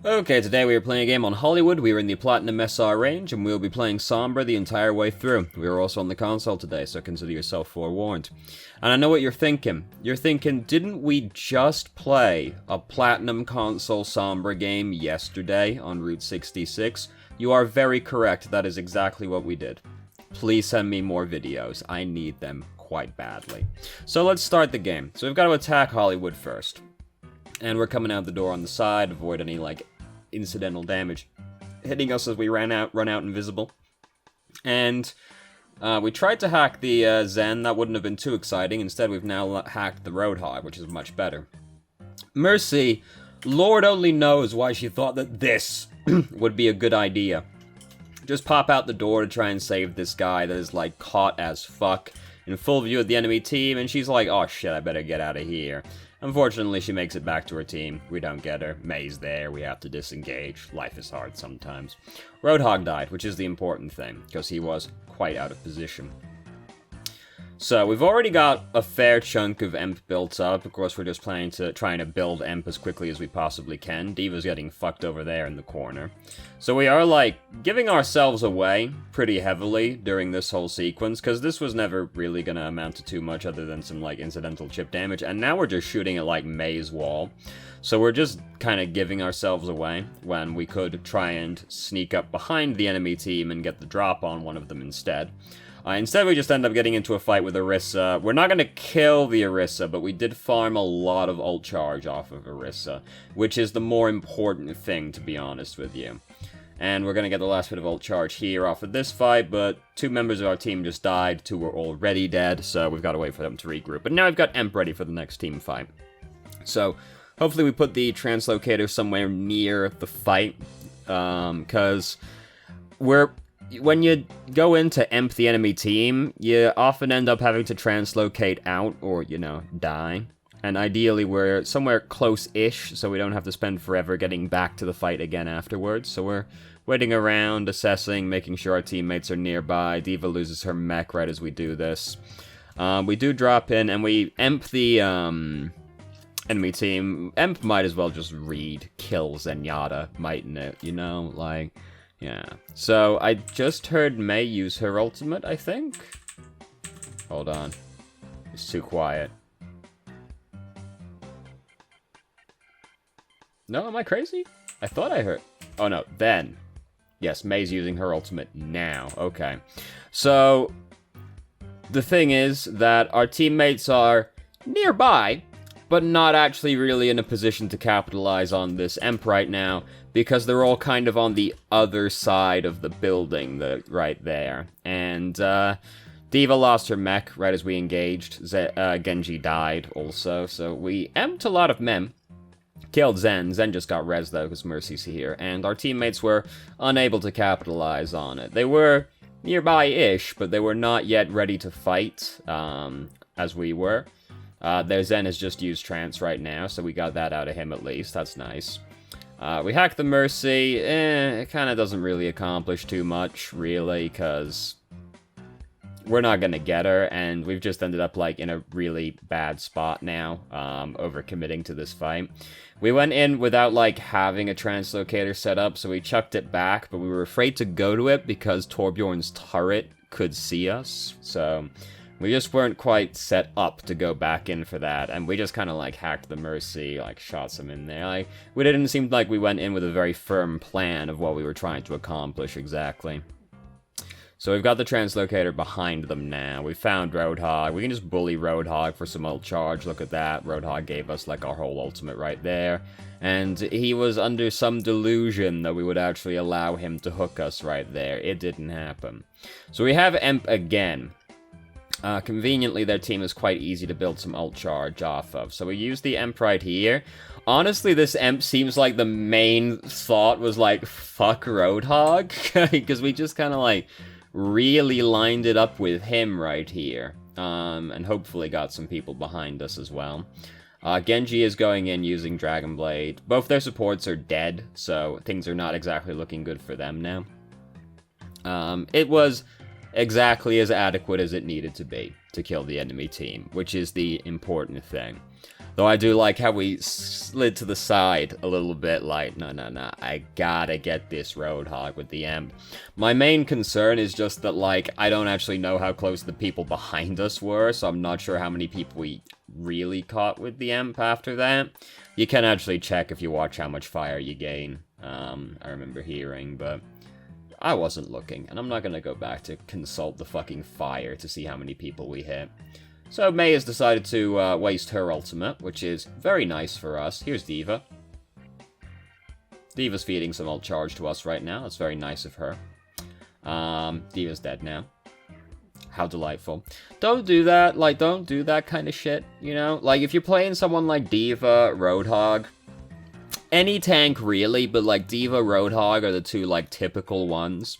Okay, today we are playing a game on Hollywood. We are in the Platinum SR range, and we will be playing Sombra the entire way through. We are also on the console today, so consider yourself forewarned. And I know what you're thinking. You're thinking, didn't we just play a Platinum console Sombra game yesterday on Route 66? You are very correct. That is exactly what we did. Please send me more videos. I need them quite badly. So let's start the game. So we've got to attack Hollywood first. And we're coming out the door on the side, avoid any, incidental damage hitting us as we run out invisible. And we tried to hack the Zen. That wouldn't have been too exciting. Instead, we've now hacked the Roadhog, which is much better. Mercy, Lord only knows why she thought that this would be a good idea. Just pop out the door to try and save this guy that is, caught as fuck in full view of the enemy team, and she's like, oh shit, I better get out of here. Unfortunately, she makes it back to her team. We don't get her. May's there. We have to disengage. Life is hard sometimes. Roadhog died, which is the important thing, because he was quite out of position. So, we've already got a fair chunk of EMP built up. Of course, we're just trying to build EMP as quickly as we possibly can. Diva's getting fucked over there in the corner. So we are, giving ourselves away pretty heavily during this whole sequence, because this was never really going to amount to too much other than some, incidental chip damage. And now we're just shooting at, May's wall. So we're just kind of giving ourselves away when we could try and sneak up behind the enemy team and get the drop on one of them instead. Instead, we just end up getting into a fight with Orisa. We're not going to kill the Orisa, but we did farm a lot of ult charge off of Orisa, which is the more important thing, to be honest with you. And we're going to get the last bit of ult charge here off of this fight, but 2 members of our team just died, 2 were already dead, so we've got to wait for them to regroup. But now I've got EMP ready for the next team fight. So, hopefully we put the translocator somewhere near the fight, because when you go in to EMP the enemy team, you often end up having to translocate out or, die. And ideally, we're somewhere close-ish, so we don't have to spend forever getting back to the fight again afterwards. So we're waiting around, assessing, making sure our teammates are nearby. Diva loses her mech right as we do this. We do drop in, and we EMP the enemy team. EMP might as well just read kill Zenyatta, mightn't it? Yeah. So, I just heard May use her ultimate, I think? Hold on. It's too quiet. No, am I crazy? I thought I heard... Oh, no. Then. Yes, May's using her ultimate now. Okay. So, the thing is that our teammates are nearby, but not actually really in a position to capitalize on this EMP right now, because they're all kind of on the other side of the building, right there. And, Diva lost her mech right as we engaged. Genji died also, so we EMP'd a lot of men. Killed Zen. Zen just got res, though, because Mercy's here. And our teammates were unable to capitalize on it. They were nearby-ish, but they were not yet ready to fight, as we were. Their Zen has just used trance right now, so we got that out of him at least. That's nice. We hacked the Mercy. It kind of doesn't really accomplish too much, really, because we're not going to get her, and we've just ended up, in a really bad spot now, overcommitting to this fight. We went in without, having a translocator set up, so we chucked it back, but we were afraid to go to it because Torbjorn's turret could see us, so we just weren't quite set up to go back in for that, and we just kind of, hacked the Mercy, shot some in there. We didn't seem like we went in with a very firm plan of what we were trying to accomplish exactly. So we've got the translocator behind them now. We found Roadhog. We can just bully Roadhog for some ult charge. Look at that. Roadhog gave us, our whole ultimate right there. And he was under some delusion that we would actually allow him to hook us right there. It didn't happen. So we have EMP again. Conveniently, their team is quite easy to build some ult charge off of. So we use the EMP right here. Honestly, this EMP seems like the main thought was, fuck Roadhog. Because we just kind of, really lined it up with him right here. And hopefully got some people behind us as well. Genji is going in using Dragon Blade. Both their supports are dead, so things are not exactly looking good for them now. It was exactly as adequate as it needed to be to kill the enemy team, which is the important thing. Though I do like how we slid to the side a little bit, like, no, I gotta get this Roadhog with the Emp. My main concern is just that, like, I don't actually know how close the people behind us were, so I'm not sure how many people we really caught with the Emp after that. You can actually check if you watch how much fire you gain, I remember hearing, but I wasn't looking, and I'm not gonna go back to consult the fucking fire to see how many people we hit. So Mei has decided to waste her ultimate, which is very nice for us. Here's Diva. Diva's feeding some ult charge to us right now. That's very nice of her. Diva's dead now. How delightful. Don't do that. Like, don't do that kind of shit, you know? Like, if you're playing someone like Diva, Roadhog, any tank really, but like Diva, Roadhog are the two, like, typical ones.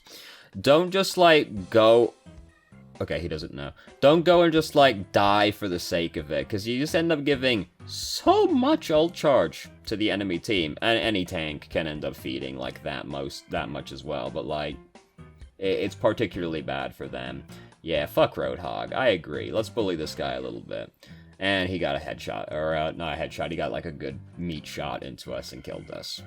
Don't just, like, go... Okay, he doesn't know. Don't go and just, like, die for the sake of it, because you just end up giving so much ult charge to the enemy team. And any tank can end up feeding, like, that much as well, but, like, it's particularly bad for them. Yeah, fuck Roadhog. I agree. Let's bully this guy a little bit. And he got a headshot, or not a headshot, he got, like, a good meat shot into us and killed us.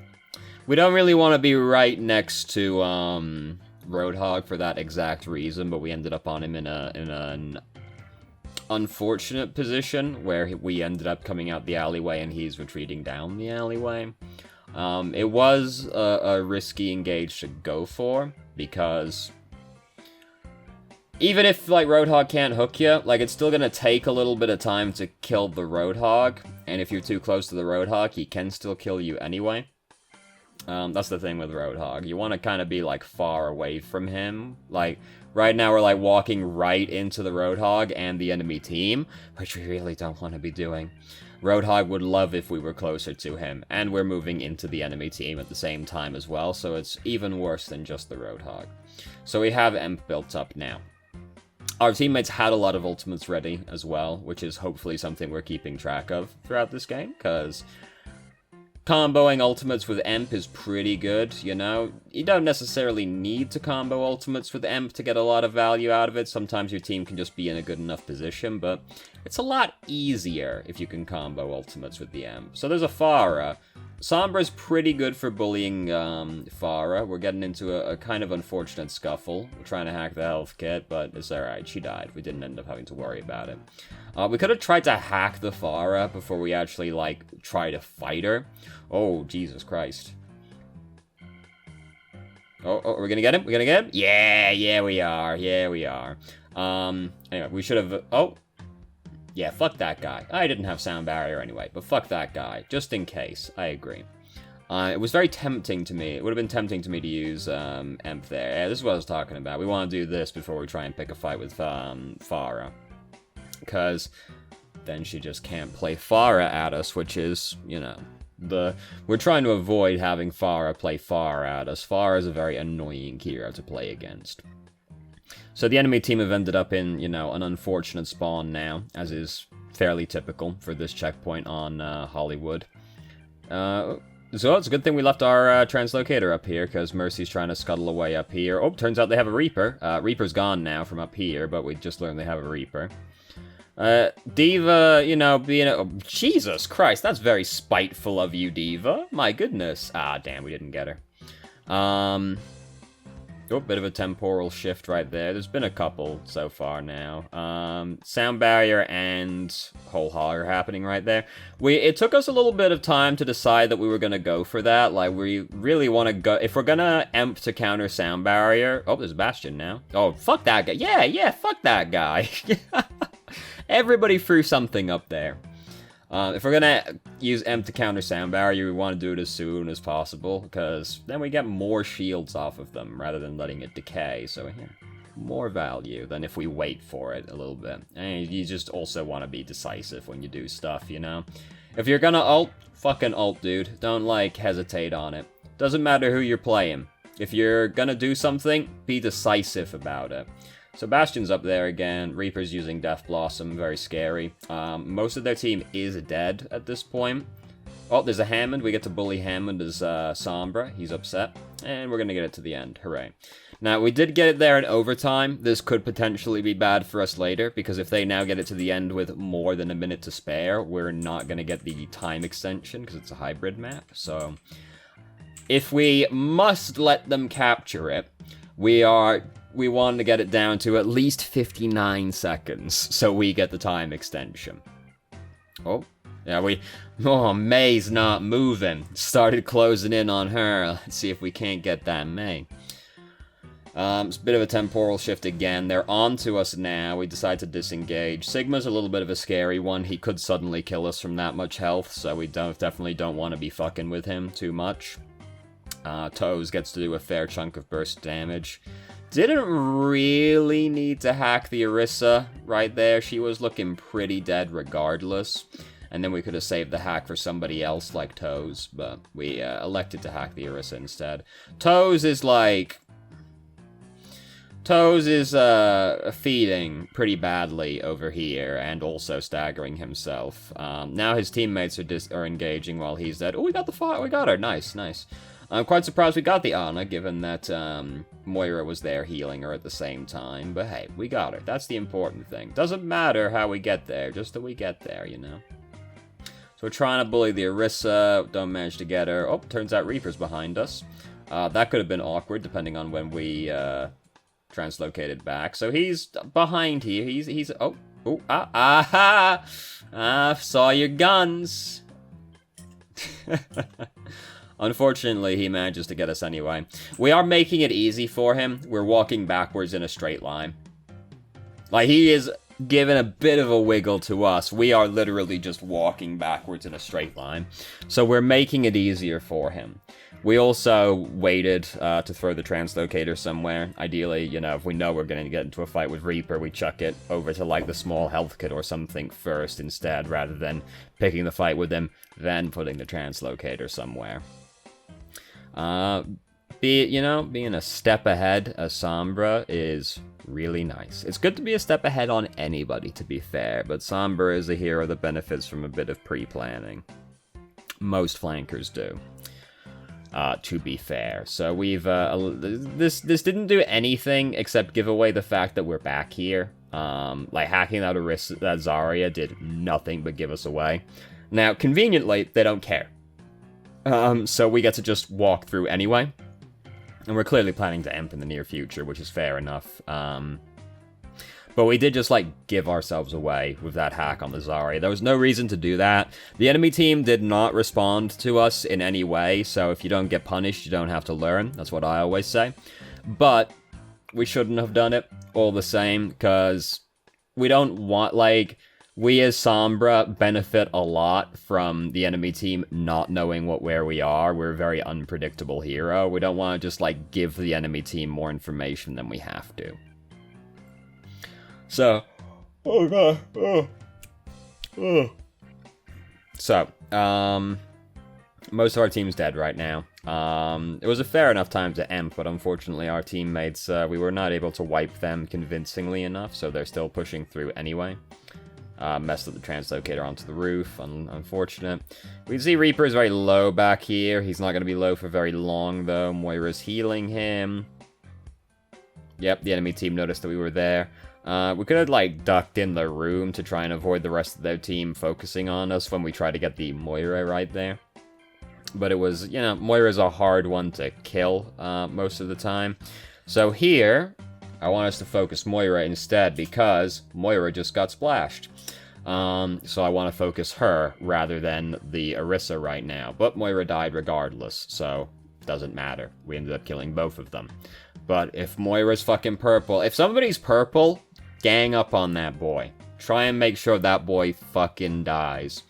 We don't really want to be right next to, Roadhog for that exact reason, but we ended up on him in an unfortunate position where we ended up coming out the alleyway and he's retreating down the alleyway. It was a risky engage to go for, because even if, like, Roadhog can't hook you, like, it's still gonna take a little bit of time to kill the Roadhog, and if you're too close to the Roadhog, he can still kill you anyway. That's the thing with Roadhog. You want to kind of be, like, far away from him. Like, right now we're, like, walking right into the Roadhog and the enemy team, which we really don't want to be doing. Roadhog would love if we were closer to him, and we're moving into the enemy team at the same time as well, so it's even worse than just the Roadhog. So we have Emp built up now. Our teammates had a lot of ultimates ready as well, which is hopefully something we're keeping track of throughout this game, because comboing ultimates with Emp is pretty good, you know? You don't necessarily need to combo ultimates with Emp to get a lot of value out of it. Sometimes your team can just be in a good enough position, but it's a lot easier if you can combo ultimates with the Emp. So there's a Pharah. Sombra's pretty good for bullying Pharah. We're getting into a kind of unfortunate scuffle. We're trying to hack the health kit, but it's alright. She died. We didn't end up having to worry about it. We could have tried to hack the Pharah before we actually, like, try to fight her. Oh, Jesus Christ. Oh, we're gonna get him? We're gonna get him? Yeah, we are. Yeah, we are. Anyway, we should have... Oh. Yeah, fuck that guy. I didn't have sound barrier anyway, but fuck that guy. Just in case. I agree. It was very tempting to me. It would have been tempting to me to use Emp there. Yeah, this is what I was talking about. We want to do this before we try and pick a fight with Pharah. Because then she just can't play Pharah at us, which is, you know... We're trying to avoid having Pharah play Pharah at us. Pharah is a very annoying hero to play against. So the enemy team have ended up in, you know, an unfortunate spawn now, as is fairly typical for this checkpoint on Hollywood. So it's a good thing we left our translocator up here, because Mercy's trying to scuttle away up here. Oh, turns out they have a Reaper. Reaper's gone now from up here, but we just learned they have a Reaper. Diva, you know, being a... Oh, Jesus Christ, that's very spiteful of you, Diva. My goodness. Ah, damn, we didn't get her. Oh, bit of a temporal shift right there. There's been a couple so far now. Sound barrier and whole hog are happening right there. It took us a little bit of time to decide that we were gonna go for that. Like, we really want to go... If we're gonna Emp to counter sound barrier... Oh, there's Bastion now. Oh, fuck that guy. Yeah, fuck that guy. Everybody threw something up there. If we're gonna use Emp to counter sound barrier, we want to do it as soon as possible, because then we get more shields off of them, rather than letting it decay, so yeah, more value than if we wait for it a little bit. And you just also want to be decisive when you do stuff, you know? If you're gonna ult, fucking ult, dude. Don't, like, hesitate on it. Doesn't matter who you're playing. If you're gonna do something, be decisive about it. So Bastion's up there again, Reaper's using Death Blossom, very scary. Most of their team is dead at this point. Oh, there's a Hammond. We get to bully Hammond as Sombra. He's upset. And we're going to get it to the end. Hooray. Now, we did get it there in overtime. This could potentially be bad for us later, because if they now get it to the end with more than a minute to spare, we're not going to get the time extension, because it's a hybrid map. So, if we must let them capture it, we want to get it down to at least 59 seconds, so we get the time extension. Oh, yeah, May's not moving. Started closing in on her. Let's see if we can't get that May. It's a bit of a temporal shift again. They're on to us now. We decide to disengage. Sigma's a little bit of a scary one. He could suddenly kill us from that much health, so we definitely don't want to be fucking with him too much. Toes gets to do a fair chunk of burst damage. Didn't really need to hack the Orisa right there. She was looking pretty dead regardless. And then we could have saved the hack for somebody else like Toes, but we elected to hack the Orisa instead. Toes is feeding pretty badly over here, and also staggering himself. Now his teammates are engaging while he's dead. Oh, we got the fire. We got her. Nice, nice. I'm quite surprised we got the Ana, given that Moira was there healing her at the same time. But hey, we got her. That's the important thing. Doesn't matter how we get there, just that we get there, you know? So we're trying to bully the Orisa. Don't manage to get her. Oh, turns out Reaper's behind us. That could have been awkward, depending on when we translocated back. So he's behind here. He's saw your guns. Unfortunately, he manages to get us anyway. We are making it easy for him. We're walking backwards in a straight line. Like, he is giving a bit of a wiggle to us. We are literally just walking backwards in a straight line. So we're making it easier for him. We also waited to throw the translocator somewhere. Ideally, you know, if we know we're going to get into a fight with Reaper, we chuck it over to, like, the small health kit or something first instead, rather than picking the fight with him, then putting the translocator somewhere. Being a step ahead as Sombra is really nice. It's good to be a step ahead on anybody, to be fair, but Sombra is a hero that benefits from a bit of pre-planning. Most flankers do, to be fair. So we've, this didn't do anything except give away the fact that we're back here. Like, hacking that Zarya did nothing but give us away. Now, conveniently, they don't care. So we get to just walk through anyway. And we're clearly planning to emp in the near future, which is fair enough. But we did just, like, give ourselves away with that hack on the Zarya. There was no reason to do that. The enemy team did not respond to us in any way, so if you don't get punished, you don't have to learn. That's what I always say. But we shouldn't have done it all the same, because we don't want, like... We as Sombra benefit a lot from the enemy team not knowing where we are. We're a very unpredictable hero. We don't want to just, like, give the enemy team more information than we have to. So, oh god, So, most of our team's dead right now. It was a fair enough time to emp, but unfortunately our teammates, we were not able to wipe them convincingly enough, so they're still pushing through anyway. Messed up the translocator onto the roof. Unfortunate. We can see Reaper is very low back here. He's not going to be low for very long, though. Moira's healing him. Yep, the enemy team noticed that we were there. We could have, like, ducked in the room to try and avoid the rest of their team focusing on us when we try to get the Moira right there. But it was, you know, Moira's a hard one to kill most of the time. So here... I want us to focus Moira instead, because Moira just got splashed. So I want to focus her rather than the Orisa right now. But Moira died regardless, so doesn't matter. We ended up killing both of them. But if Moira's fucking purple... If somebody's purple, gang up on that boy. Try and make sure that boy fucking dies.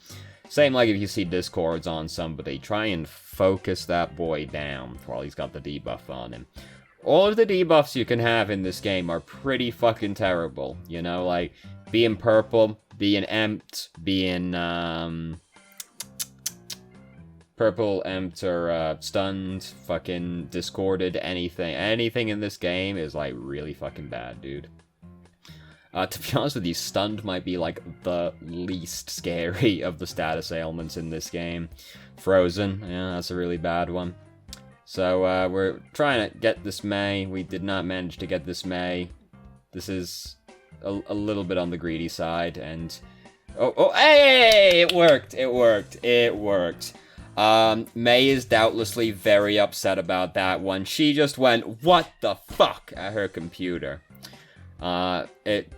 Same like if you see discords on somebody. Try and focus that boy down while he's got the debuff on him. All of the debuffs you can have in this game are pretty fucking terrible, you know, like, being purple, being emped, being, purple, emped, or, stunned, fucking discorded, anything in this game is, like, really fucking bad, dude. To be honest with you, stunned might be, like, the least scary of the status ailments in this game. Frozen, yeah, that's a really bad one. So, we're trying to get this May. We did not manage to get this May. This is a little bit on the greedy side, and... Oh, hey! It worked! It worked! It worked! May is doubtlessly very upset about that one. She just went, what the fuck, at her computer. It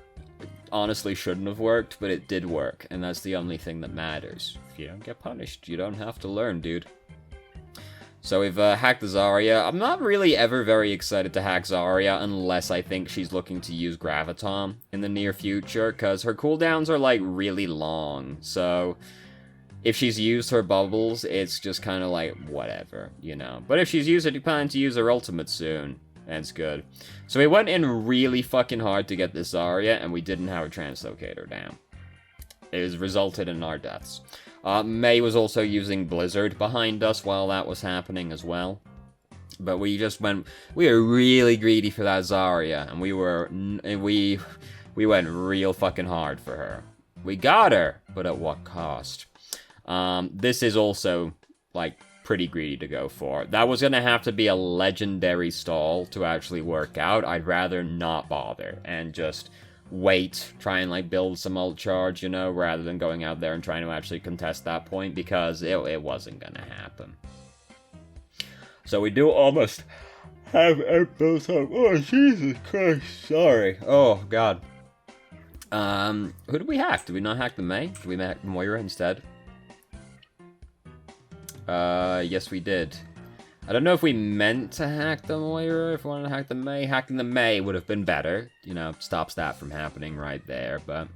honestly shouldn't have worked, but it did work, and that's the only thing that matters. If you don't get punished, you don't have to learn, dude. So we've hacked the Zarya. I'm not really ever very excited to hack Zarya unless I think she's looking to use Graviton in the near future, because her cooldowns are, like, really long, so... If she's used her bubbles, it's just kind of like, whatever, you know. But if she's used it, you plan to use her ultimate soon. That's good. So we went in really fucking hard to get this Zarya, and we didn't have a translocator down. It has resulted in our deaths. May was also using Blizzard behind us while that was happening as well. But we just went... We were really greedy for that Zarya, and we went real fucking hard for her. We got her, but at what cost? This is also, like, pretty greedy to go for. That was gonna have to be a legendary stall to actually work out. I'd rather not bother and just wait, try and, like, build some ult charge, you know, rather than going out there and trying to actually contest that point, because it wasn't gonna happen. So we do almost have it built up. Oh, Jesus Christ, sorry. Oh, God. Who did we hack? Did we not hack the May? Did we hack Moira instead? Yes we did. I don't know if we meant to hack the Moira, if we wanted to hack the May. Hacking the May would have been better. You know, stops that from happening right there, but...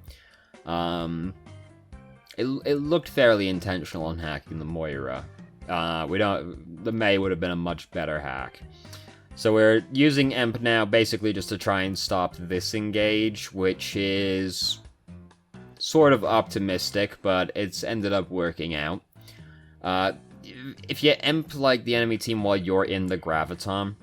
It looked fairly intentional on hacking the Moira. The May would have been a much better hack. So we're using Emp now basically just to try and stop this engage, which is sort of optimistic, but it's ended up working out. If you Emp, like, the enemy team while you're in the Graviton,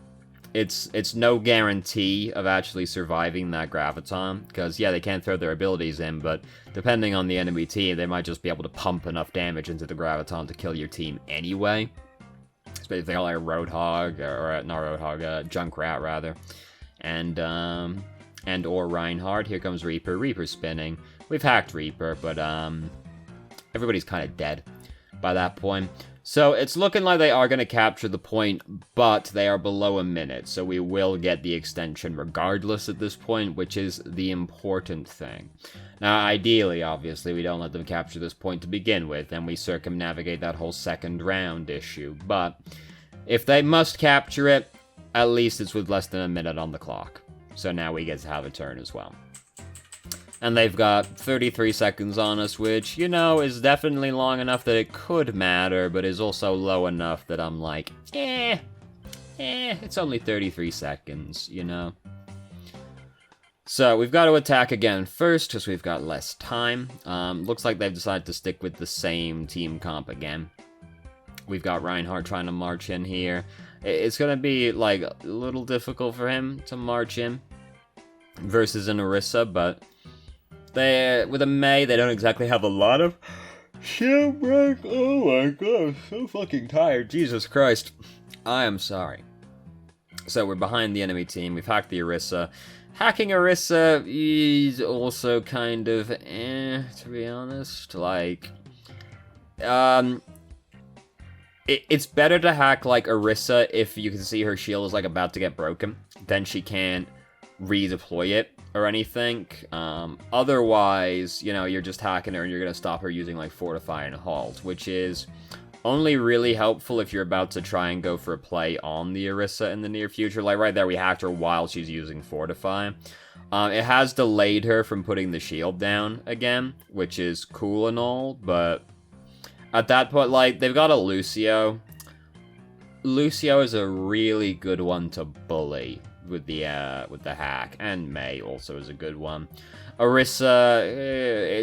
it's no guarantee of actually surviving that Graviton, because, yeah, they can't throw their abilities in, but depending on the enemy team, they might just be able to pump enough damage into the Graviton to kill your team anyway. Especially if they got, like, a Roadhog, or not Roadhog, Junkrat, rather. And or Reinhardt. Here comes Reaper. Reaper's spinning. We've hacked Reaper, but, everybody's kind of dead by that point. So it's looking like they are going to capture the point, but they are below a minute, so we will get the extension regardless at this point, which is the important thing. Now, ideally, obviously, we don't let them capture this point to begin with, and we circumnavigate that whole second round issue, but if they must capture it, at least it's with less than a minute on the clock. So now we get to have a turn as well. And they've got 33 seconds on us, which, you know, is definitely long enough that it could matter, but is also low enough that I'm like, it's only 33 seconds, you know? So, we've got to attack again first, because we've got less time. Looks like they've decided to stick with the same team comp again. We've got Reinhardt trying to march in here. It's going to be, like, a little difficult for him to march in versus an Orisa, but... with a May, they don't exactly have a lot of shield break. Oh my god, I'm so fucking tired. Jesus Christ. I am sorry. So we're behind the enemy team. We've hacked the Orisa. Hacking Orisa is also kind of to be honest. Like, it's better to hack, like, Orisa if you can see her shield is, like, about to get broken. Then she can't redeploy it or anything. Otherwise, you know, you're just hacking her and you're gonna stop her using, like, Fortify and Halt, which is only really helpful if you're about to try and go for a play on the Orisa in the near future. Like, right there, we hacked her while she's using Fortify. It has delayed her from putting the shield down again, which is cool and all, but at that point, like, they've got a Lucio. Lucio is a really good one to bully with the hack, and May also is a good one. Orisa,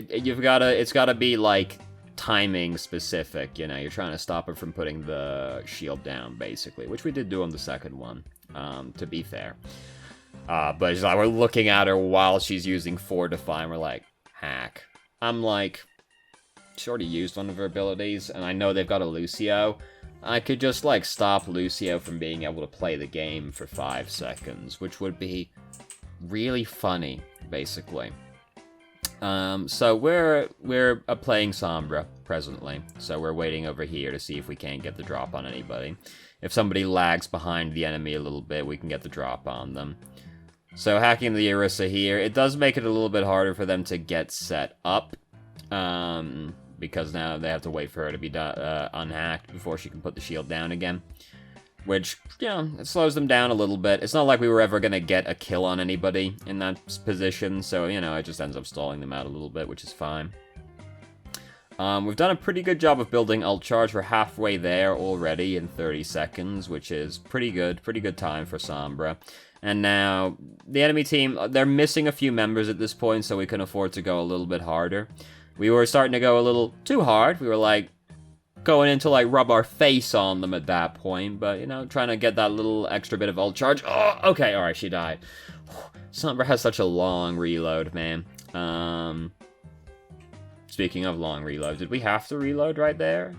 it's gotta be, like, timing specific, you know, you're trying to stop her from putting the shield down, basically, which we did do on the second one, to be fair. But it's like, we're looking at her while she's using Fortify, and we're like, hack. I'm like, she already used one of her abilities, and I know they've got a Lucio. I could just, like, stop Lucio from being able to play the game for 5 seconds, which would be really funny, basically. So we're playing Sombra presently, so we're waiting over here to see if we can't get the drop on anybody. If somebody lags behind the enemy a little bit, we can get the drop on them. So hacking the Orisa here, it does make it a little bit harder for them to get set up, because now they have to wait for her to be unhacked before she can put the shield down again. Which, you know, it slows them down a little bit. It's not like we were ever going to get a kill on anybody in that position, so, you know, it just ends up stalling them out a little bit, which is fine. We've done a pretty good job of building ult charge. We're halfway there already in 30 seconds, which is pretty good time for Sombra. And now, the enemy team, they're missing a few members at this point, so we can afford to go a little bit harder. We were starting to go a little too hard. We were, like, going in to, like, rub our face on them at that point, but, you know, trying to get that little extra bit of ult charge. Oh, okay, alright, she died. Sombra has such a long reload, man. Speaking of long reload, did we have to reload right there?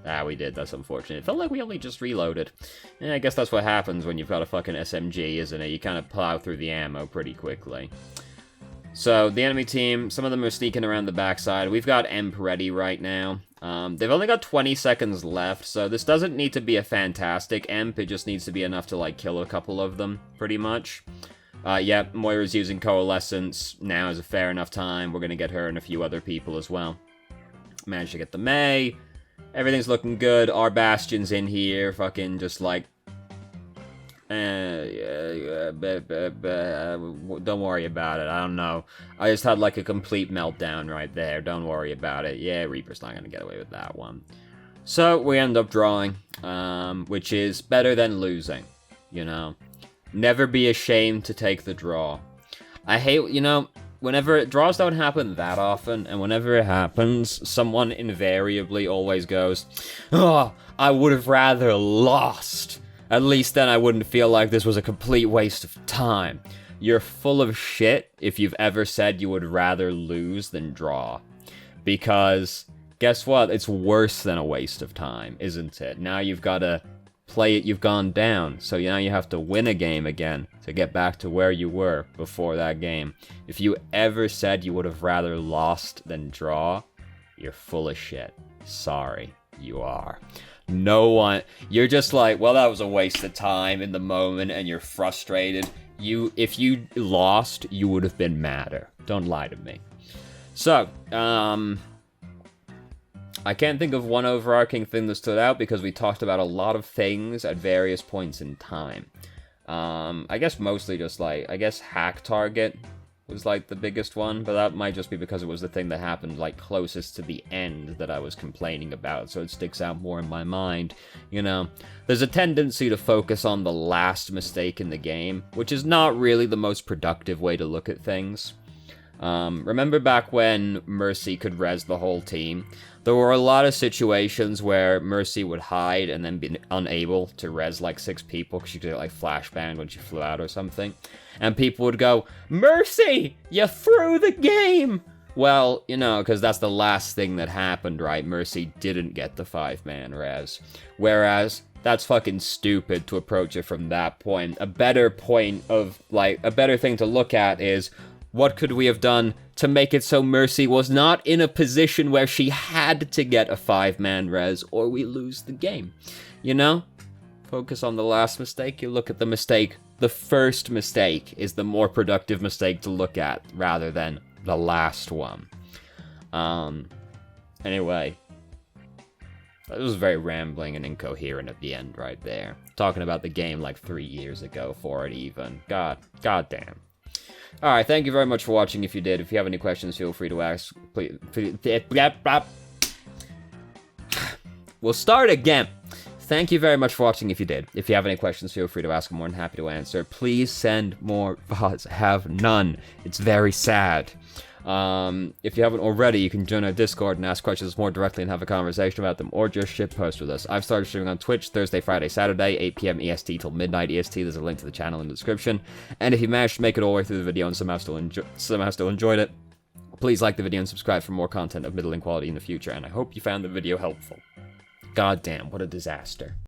Ah, we did, that's unfortunate. It felt like we only just reloaded. Yeah, I guess that's what happens when you've got a fucking SMG, isn't it? You kind of plow through the ammo pretty quickly. So, the enemy team, some of them are sneaking around the backside. We've got Emp ready right now. They've only got 20 seconds left, so this doesn't need to be a fantastic Emp. It just needs to be enough to, like, kill a couple of them, pretty much. Yep, Moira's using Coalescence. Now is a fair enough time. We're gonna get her and a few other people as well. Managed to get the Mei. Everything's looking good. Our Bastion's in here, fucking just, like... don't worry about it. I don't know. I just had like a complete meltdown right there. Don't worry about it. Yeah, Reaper's not gonna get away with that one. So we end up drawing, which is better than losing, you know. Never be ashamed to take the draw. I hate, you know, whenever draws don't happen that often, and whenever it happens, someone invariably always goes, "Oh, I would have rather lost. At least then I wouldn't feel like this was a complete waste of time." You're full of shit if you've ever said you would rather lose than draw. Because, guess what? It's worse than a waste of time, isn't it? Now you've got to play it, you've gone down, so now you have to win a game again to get back to where you were before that game. If you ever said you would have rather lost than draw, you're full of shit. Sorry, you are. No one, you're just like, well, that was a waste of time in the moment, and you're frustrated. If you lost, you would have been madder. Don't lie to me. So, I can't think of one overarching thing that stood out because we talked about a lot of things at various points in time. I guess mostly just like, I guess hack target was like the biggest one, but that might just be because it was the thing that happened like closest to the end that I was complaining about, so it sticks out more in my mind. You know, there's a tendency to focus on the last mistake in the game, which is not really the most productive way to look at things. Remember back when Mercy could res the whole team? There were a lot of situations where Mercy would hide and then be unable to res like 6 people because she could get like flashbanged when she flew out or something. And people would go, "Mercy, you threw the game!" Well, you know, because that's the last thing that happened, right? Mercy didn't get the 5-man res. Whereas, that's fucking stupid to approach it from that point. A better point of, like, a better thing to look at is, what could we have done to make it so Mercy was not in a position where she had to get a 5-man res or we lose the game? You know? Focus on the last mistake, you look at the mistake. The first mistake is the more productive mistake to look at rather than the last one. Anyway. That was very rambling and incoherent at the end right there. Talking about the game like 3 years ago for it even. God damn. Alright, thank you very much for watching if you did. If you have any questions, feel free to ask. Please. We'll start again. Thank you very much for watching if you did. If you have any questions, feel free to ask. I'm more than happy to answer. Please send more VODs. I have none. It's very sad. If you haven't already, you can join our Discord and ask questions more directly and have a conversation about them, or just shitpost with us. I've started streaming on Twitch Thursday, Friday, Saturday, 8 PM EST till midnight EST. There's a link to the channel in the description. And if you managed to make it all the way through the video and somehow still enjoyed it, please like the video and subscribe for more content of middling quality in the future. And I hope you found the video helpful. God damn, what a disaster.